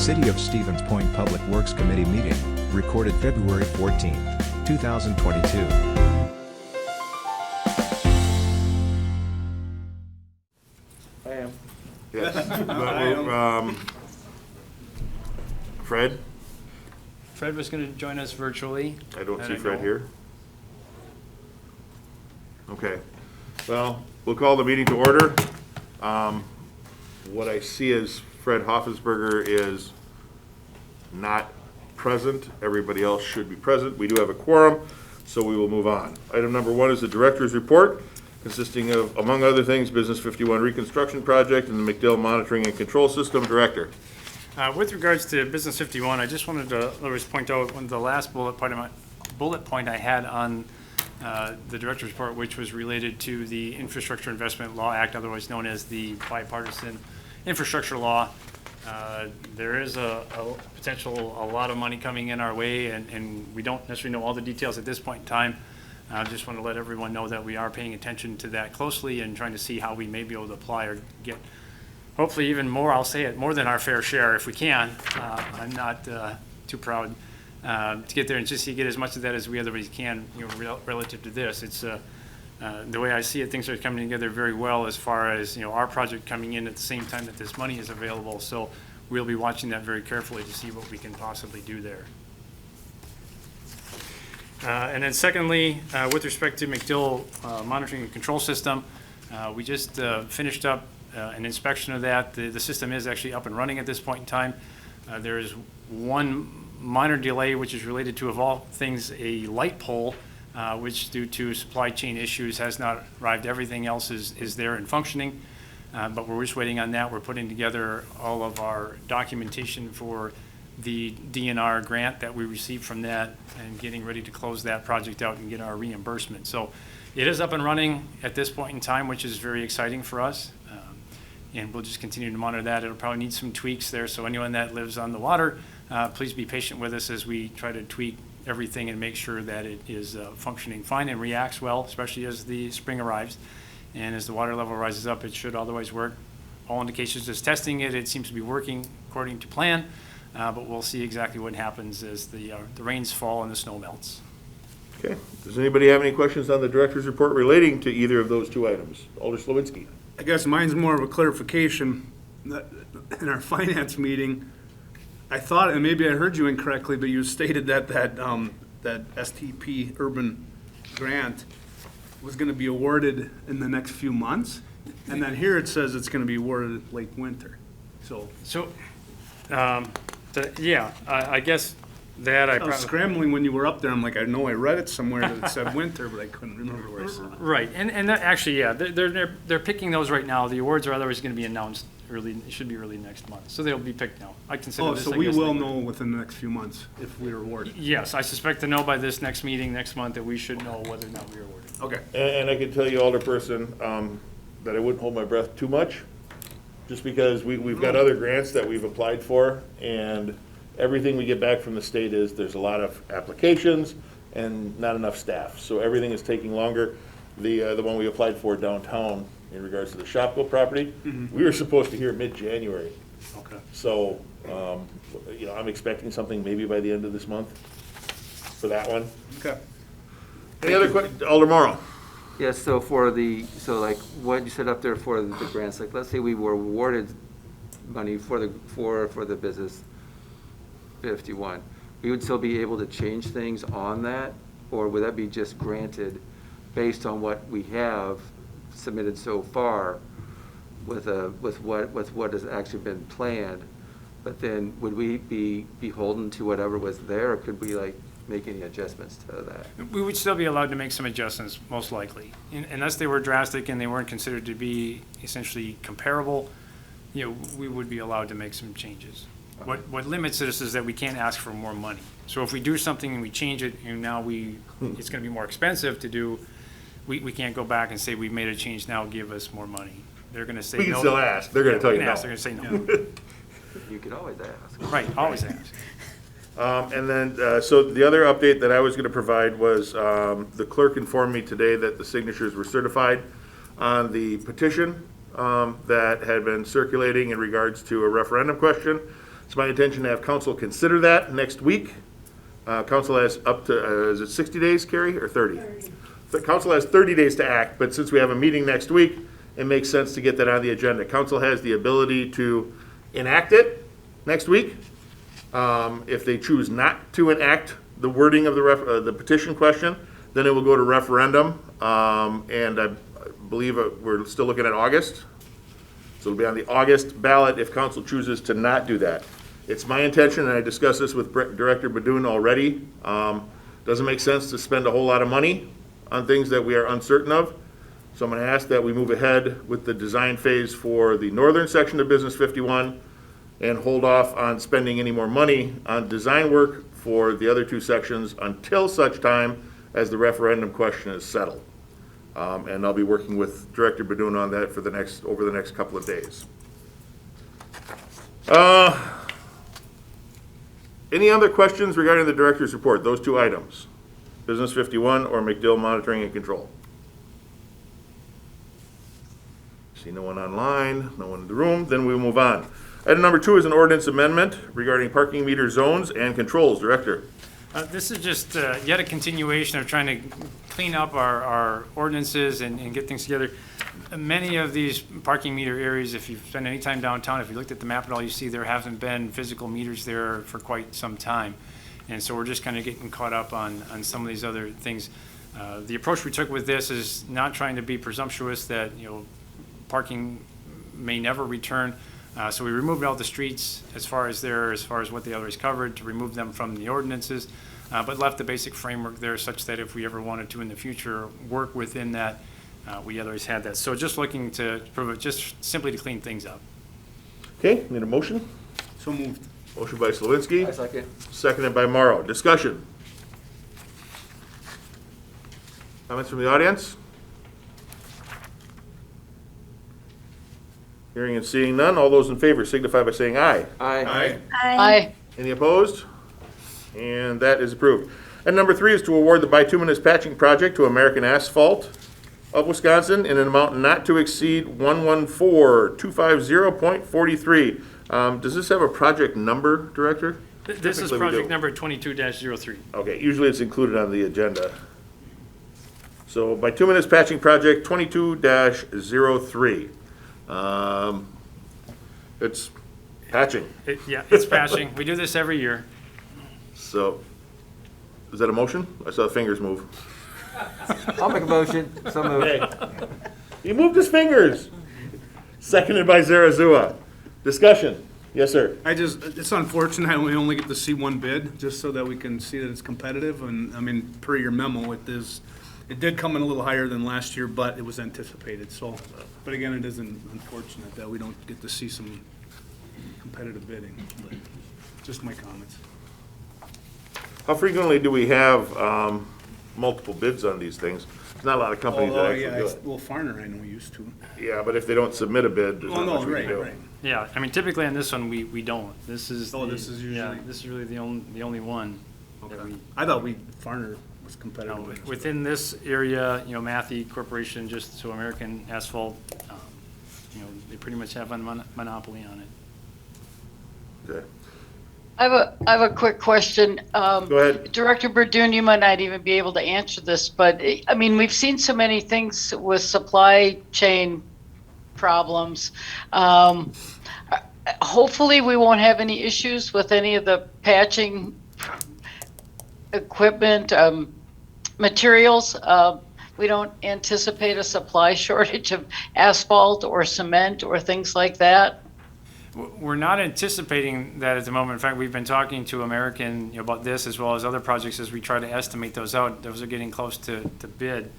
City of Stevens Point Public Works Committee meeting, recorded February 14, 2022. I am. Yes. Fred? Fred was going to join us virtually. I don't see Fred here. Okay. Well, we'll call the meeting to order. What I see is Fred Hoffensberger is not present. Everybody else should be present. We do have a quorum, so we will move on. Item number 1 is the director's report, consisting of, among other things, Business 51 Reconstruction Project and the McDill Monitoring and Control System Director. With regards to Business 51, I just wanted to point out the last bullet point I had on the director's report, which was related to the Infrastructure Investment Law Act, otherwise known as the Bipartisan Infrastructure Law. There is a lot of money coming in our way, and we don't necessarily know all the details at this point in time. I just want to let everyone know that we are paying attention to that closely and trying to see how we may be able to apply or get, hopefully even more, I'll say it, more than our fair share if we can. I'm not too proud to get there and just to get as much of that as we otherwise can, relative to this. It's the way I see it, things are coming together very well as far as our project coming in at the same time that this money is available. So we'll be watching that very carefully to see what we can possibly do there. And then secondly, with respect to McDill Monitoring and Control System, we just finished up an inspection of that. The system is actually up and running at this point in time. There is one minor delay, which is related to, of all things, a light pole, which due to supply chain issues has not arrived. Everything else is there and functioning, but we're just waiting on that. We're putting together all of our documentation for the DNR grant that we received from that and getting ready to close that project out and get our reimbursement. So it is up and running at this point in time, which is very exciting for us. And we'll just continue to monitor that. It'll probably need some tweaks there. So anyone that lives on the water, please be patient with us as we try to tweak everything and make sure that it is functioning fine and reacts well, especially as the spring arrives. And as the water level rises up, it should otherwise work. All indications is testing it. It seems to be working according to plan, but we'll see exactly what happens as the rains fall and the snow melts. Okay. Does anybody have any questions on the director's report relating to either of those two items? Alder Slowinski. I guess mine's more of a clarification. In our finance meeting, I thought, and maybe I heard you incorrectly, but you stated that STP urban grant was going to be awarded in the next few months, and then here it says it's going to be awarded late winter. Yeah, I guess that I was scrambling when you were up there. I'm like, I know I read it somewhere that it said winter, but I couldn't remember where I saw it. Right, and that actually, yeah, they're picking those right now. The awards are otherwise going to be announced early. It should be early next month, so they'll be picked now. I consider this. So we will know within the next few months if we are awarded. Yes, I suspect to know by this next meeting next month that we should know whether or not we are awarded. Okay. And I can tell you, Alderperson, that I wouldn't hold my breath too much, just because we've got other grants that we've applied for, and everything we get back from the state is there's a lot of applications and not enough staff. So everything is taking longer. The one we applied for downtown in regards to the Shopville property, we were supposed to hear mid-January. Okay. So, I'm expecting something maybe by the end of this month for that one. Okay. Any other questions? Alder Morrow. Yes, so like what you said up there for the grants, like let's say we were awarded money for the Business 51, we would still be able to change things on that, or would that be just granted based on what we have submitted so far with what has actually been planned? But then would we be beholden to whatever was there, or could we like make any adjustments to that? We would still be allowed to make some adjustments, most likely, unless they were drastic and they weren't considered to be essentially comparable. We would be allowed to make some changes. What limits us is that we can't ask for more money. So if we do something and we change it, and now it's going to be more expensive to do, we can't go back and say we made a change now, give us more money. They're going to say no. We can still ask. They're going to tell you no. They're going to say no. You could always ask. Right, always ask. And then, so the other update that I was going to provide was the clerk informed me today that the signatures were certified on the petition that had been circulating in regards to a referendum question. It's my intention to have council consider that next week. Council has up to, is it 60 days, Carrie, or 30? 30. The council has 30 days to act, but since we have a meeting next week, it makes sense to get that on the agenda. Council has the ability to enact it next week. If they choose not to enact the wording of the petition question, then it will go to referendum, and I believe we're still looking at August. So it'll be on the August ballot if council chooses to not do that. It's my intention, and I discussed this with Director Badun already, doesn't make sense to spend a whole lot of money on things that we are uncertain of. So I'm going to ask that we move ahead with the design phase for the northern section of Business 51 and hold off on spending any more money on design work for the other two sections until such time as the referendum question is settled. And I'll be working with Director Badun on that for over the next couple of days. Any other questions regarding the director's report, those two items? Business 51 or McDill Monitoring and Control? See no one online, no one in the room, then we move on. Item number 2 is an ordinance amendment regarding parking meter zones and controls. Director. This is just yet a continuation of trying to clean up our ordinances and get things together. Many of these parking meter areas, if you've spent any time downtown, if you looked at the map at all, you see there haven't been physical meters there for quite some time. And so we're just kind of getting caught up on some of these other things. The approach we took with this is not trying to be presumptuous that, parking may never return. So we removed all the streets as far as what they always covered to remove them from the ordinances, but left the basic framework there such that if we ever wanted to in the future work within that, we otherwise had that. So just looking to prove it, just simply to clean things up. Okay, need a motion? So moved. Motion by Slawinski. I second. Seconded by Morrow. Discussion. Comments from the audience? Hearing and seeing none, all those in favor signify by saying aye. Aye. Aye. Any opposed? And that is approved. And number 3 is to award the bituminous patching project to American Asphalt of Wisconsin in an amount not to exceed 114,250.43. Does this have a project number, Director? This is Typically we project do. number 22-03. Okay, usually it's included on the agenda. So bituminous patching project 22-03. It's patching. Yeah, it's patching. We do this every year. So, is that a motion? I saw the fingers move. I'll make a motion. So moved. Okay. He moved his fingers. Seconded by Zarazua. Discussion. Yes, sir. It's unfortunate we only get to see one bid, just so that we can see that it's competitive, and, I mean, per your memo, it did come in a little higher than last year, but it was anticipated, so, but again, it isn't unfortunate that we don't get to see some competitive bidding, but just my comments. How frequently do we have multiple bids on these things? There's not a lot of companies that actually do it. Well, Farner, I know, used to. Yeah, but if they don't submit a bid, there's Oh, not no, much we can do. right. Yeah, I mean, typically on this one, we don't. This is. This is usually. This is really the only one that Okay. we. I thought Farner was competitive. with us. Within this area, Matthew Corporation, just so American Asphalt, they pretty much have a monopoly on it. Okay. I have a quick question. Go ahead. Director Burdun, you might not even be able to answer this, but I mean, we've seen so many things with supply chain problems. Hopefully, we won't have any issues with any of the patching equipment, materials. We don't anticipate a supply shortage of asphalt or cement or things like that. We're not anticipating that at the moment. In fact, we've been talking to American about this as well as other projects as we try to estimate those out. Those are getting close to bid.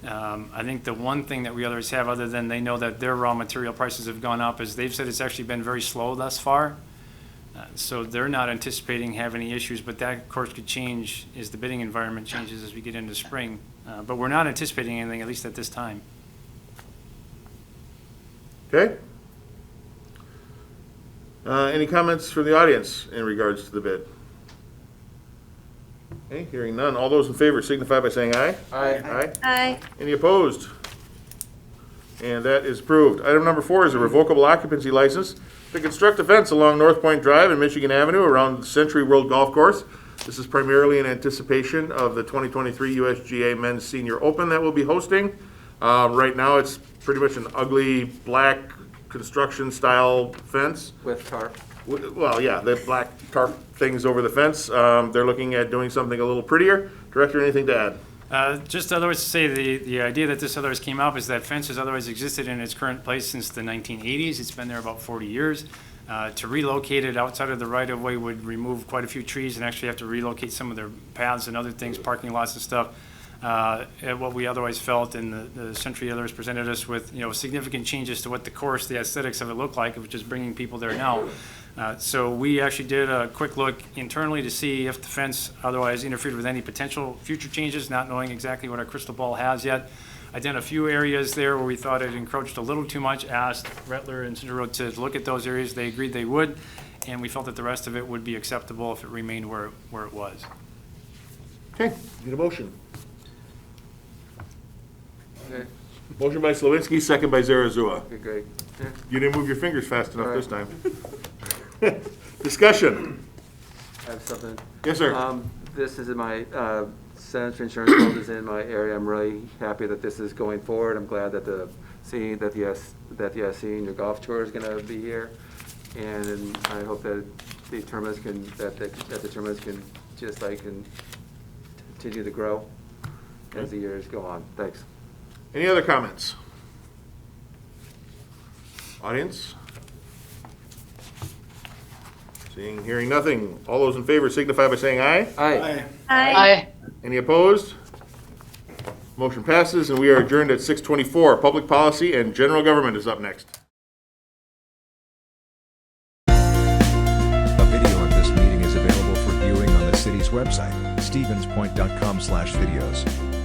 I think the one thing that we others have, other than they know that their raw material prices have gone up, is they've said it's actually been very slow thus far. So they're not anticipating having any issues, but that, of course, could change as the bidding environment changes as we get into spring. But we're not anticipating anything, at least at this time. Okay. Any comments from the audience in regards to the bid? Okay, hearing none. All those in favor signify by saying aye. Aye. Aye. Aye. Any opposed? And that is approved. Item number 4 is a revocable occupancy license to construct a fence along North Point Drive and Michigan Avenue around the Century World Golf Course. This is primarily in anticipation of the 2023 USGA Men's Senior Open that we'll be hosting. Right now, it's pretty much an ugly black construction style fence. With tarp. Well, yeah, the black tarp things over the fence. They're looking at doing something a little prettier. Director, anything to add? Just otherwise to say, the idea that this otherwise came up is that fence has otherwise existed in its current place since the 1980s. It's been there about 40 years. To relocate it outside of the right-of-way would remove quite a few trees and actually have to relocate some of their paths and other things, parking lots and stuff. And what we otherwise felt, and the Century others presented us with, significant changes to what the course, the aesthetics of it looked like, which is bringing people there now. So we actually did a quick look internally to see if the fence otherwise interfered with any potential future changes, not knowing exactly what our crystal ball has yet. Identified a few areas there where we thought it encroached a little too much, asked Rattler and Center Road to look at those areas. They agreed they would, and we felt that the rest of it would be acceptable if it remained where it was. Okay, need a motion. Okay, Motion by Slawinski, second by Zarazua. okay, great. Yeah. You didn't move your fingers fast enough All right. this time. Discussion. I have something. Yes, sir. This is in my, Senator Insurance World is in my area. I'm really happy that this is going forward. I'm glad that the senior golf tour is gonna be here. And I hope that the tournaments can, that the tournaments can just like continue to grow as the years go on. Thanks. Any other comments? Audience? Seeing, hearing nothing. All those in favor signify by saying aye. Aye. Aye. Any opposed? Motion passes, and we are adjourned at 6:24. Public policy and general government is up next. A video of this meeting is available for viewing on the city's website, stevenspoint.com/videos.